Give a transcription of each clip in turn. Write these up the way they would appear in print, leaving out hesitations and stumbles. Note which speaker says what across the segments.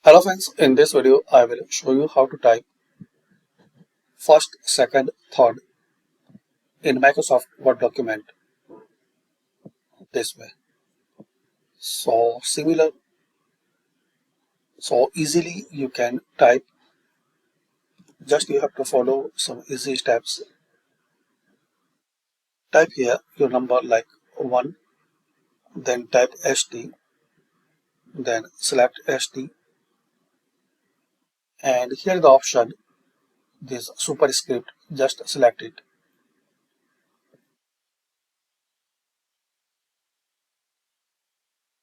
Speaker 1: Hello friends, in this video I will show you how to type first, second, third in Microsoft Word document this way. So easily you can type, just you have to follow some easy steps. Type here your number like 1, then type ST, then select ST, and here the option, this superscript, just select it.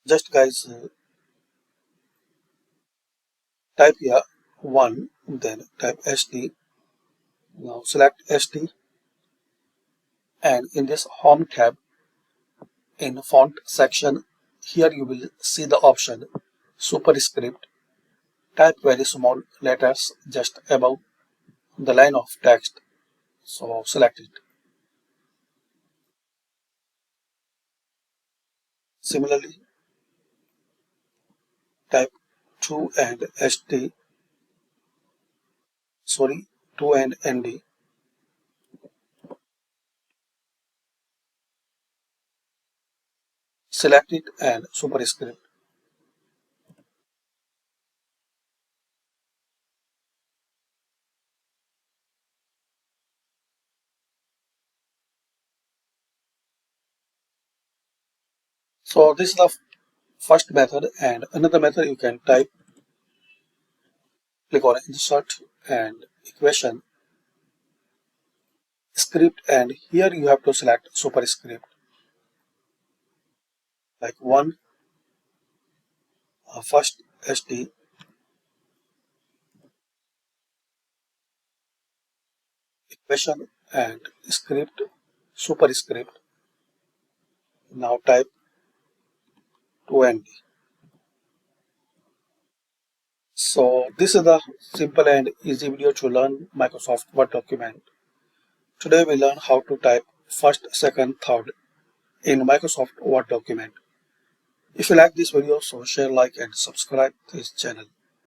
Speaker 1: Just guys, type here 1, then type ST, now select ST, and in this home tab in font section, here you will see the option superscript. Type very small letters just above the line of text, so select it. Similarly, type 2 and st, sorry, 2 and nd, select it and superscript. So this is the first method, and another method you can type, click on insert and equation script, and here you have to select superscript like 1, first st, equation and script, superscript. Now type 2nd. So this is the simple and easy video to learn Microsoft Word document. Today we learn how to type first, second, third in Microsoft Word document. If you like this video, so share, like and subscribe to this channel.